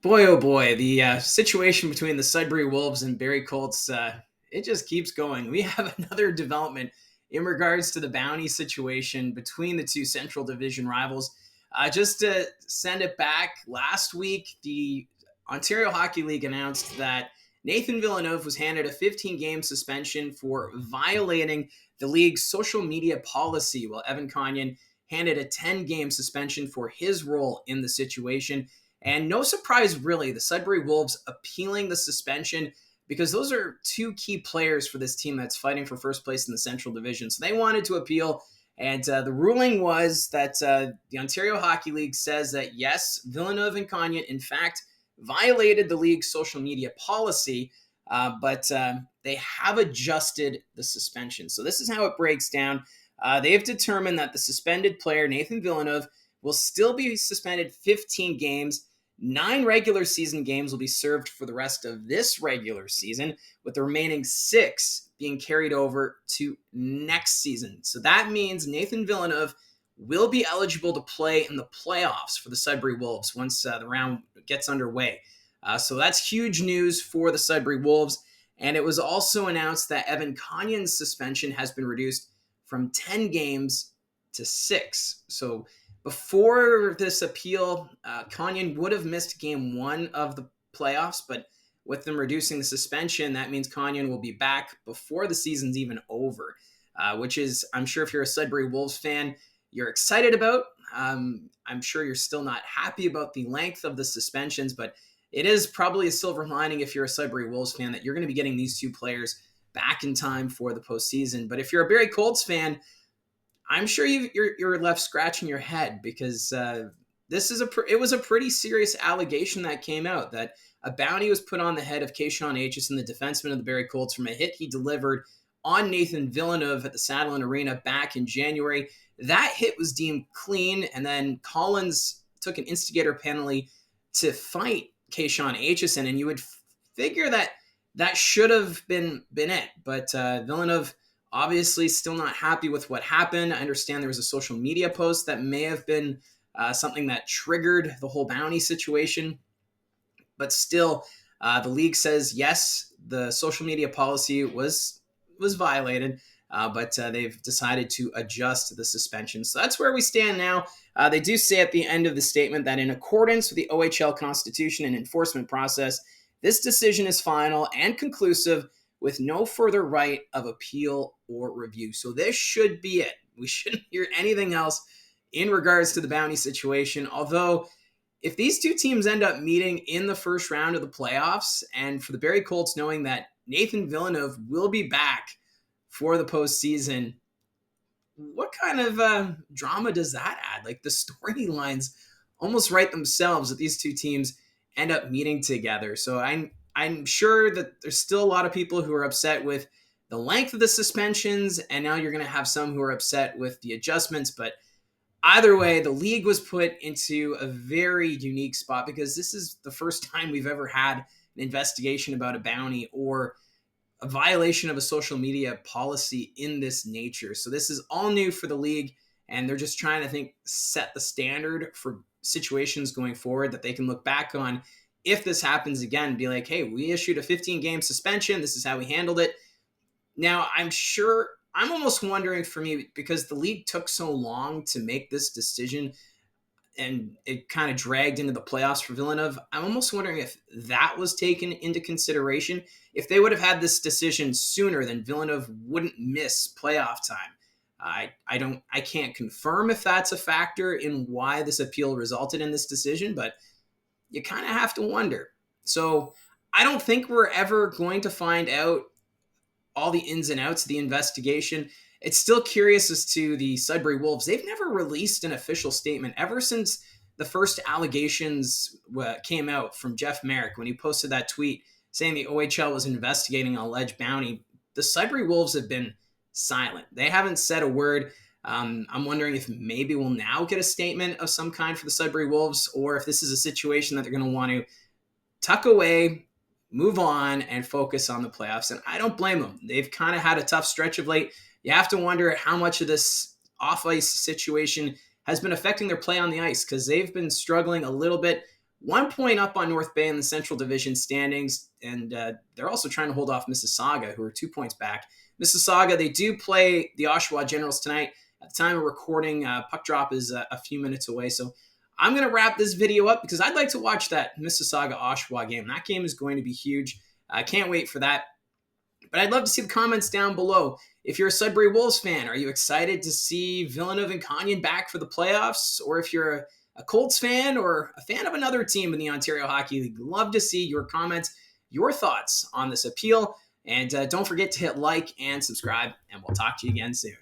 Boy, oh boy, the situation between the Sudbury Wolves and Barrie Colts, it just keeps going. We have another development in regards to the bounty situation between the two Central Division rivals. Just to send it back, last week, the Ontario Hockey League announced that Nathan Villeneuve was handed a 15-game suspension for violating the league's social media policy, while Evan Konyen handed a 10-game suspension for his role in the situation. And no surprise, really, the Sudbury Wolves appealing the suspension because those are two key players for this team that's fighting for first place in the Central Division. So they wanted to appeal. And the ruling was that the Ontario Hockey League says that, yes, Villeneuve and Konyen, in fact, violated the league's social media policy, but they have adjusted the suspension. So this is how it breaks down. They have determined that the suspended player, Nathan Villeneuve, will still be suspended 15 games. 9 regular season games will be served for the rest of this regular season, with the remaining 6 being carried over to next season. So that means Nathan Villeneuve will be eligible to play in the playoffs for the Sudbury Wolves once the round gets underway. So that's huge news for the Sudbury Wolves. And it was also announced that Evan Konyen's suspension has been reduced from 10 games to 6. So before this appeal, Konyen would have missed game 1 of the playoffs, but with them reducing the suspension, that means Konyen will be back before the season's even over, which is, I'm sure if you're a Sudbury Wolves fan, you're excited about. I'm sure you're still not happy about the length of the suspensions, but it is probably a silver lining if you're a Sudbury Wolves fan that you're going to be getting these two players back in time for the postseason. But if you're a Barrie Colts fan, I'm sure you're left scratching your head because it was a pretty serious allegation that came out that a bounty was put on the head of Keyshawn Aitchison, the defenseman of the Barrie Colts, from a hit he delivered on Nathan Villeneuve at the Saddleland Arena back in January. That hit was deemed clean, and then Collins took an instigator penalty to fight Keyshawn Aitchison, and you would figure that that should have been it, but Villeneuve obviously still not happy with what happened. I understand there was a social media post that may have been something that triggered the whole bounty situation. But still, the league says, yes, the social media policy was violated, but they've decided to adjust the suspension. So that's where we stand now. They do say at the end of the statement that in accordance with the OHL Constitution and enforcement process, this decision is final and conclusive with no further right of appeal or review. So this should be it. We shouldn't hear anything else in regards to the bounty situation. Although, if these two teams end up meeting in the first round of the playoffs, and for the Barrie Colts knowing that Nathan Villeneuve will be back for the postseason, what kind of drama does that add? Like, the storylines almost write themselves that these two teams end up meeting together. So I'm sure that there's still a lot of people who are upset with the length of the suspensions, and now you're going to have some who are upset with the adjustments. But either way, the league was put into a very unique spot because this is the first time we've ever had an investigation about a bounty or a violation of a social media policy in this nature. So this is all new for the league, and they're just trying to set the standard for situations going forward that they can look back on if this happens again, be like, hey, we issued a 15-game suspension. This is how we handled it. Now, I'm almost wondering for me, because the league took so long to make this decision and it kind of dragged into the playoffs for Villeneuve. I'm almost wondering if that was taken into consideration. If they would have had this decision sooner, then Villeneuve wouldn't miss playoff time. I can't confirm if that's a factor in why this appeal resulted in this decision, but you kind of have to wonder. So I don't think we're ever going to find out all the ins and outs of the investigation. It's still curious as to the Sudbury Wolves. They've never released an official statement ever since the first allegations came out from Jeff Merrick when he posted that tweet saying the OHL was investigating an alleged bounty. The Sudbury Wolves have been silent. They haven't said a word. I'm wondering if maybe we'll now get a statement of some kind for the Sudbury Wolves, or if this is a situation that they're going to want to tuck away, move on, and focus on the playoffs. And I don't blame them. They've kind of had a tough stretch of late. You have to wonder how much of this off-ice situation has been affecting their play on the ice, because they've been struggling a little bit 1 point up on North Bay in the Central Division standings, and they're also trying to hold off Mississauga, who are 2 points back. Mississauga, they do play the Oshawa Generals tonight. At the time of recording, puck drop is a few minutes away, so I'm going to wrap this video up because I'd like to watch that Mississauga-Oshawa game. That game is going to be huge. I can't wait for that. But I'd love to see the comments down below. If you're a Sudbury Wolves fan, are you excited to see Villeneuve and Konyen back for the playoffs? Or if you're a Colts fan or a fan of another team in the Ontario Hockey League, love to see your comments, your thoughts on this appeal. And don't forget to hit like and subscribe, and we'll talk to you again soon.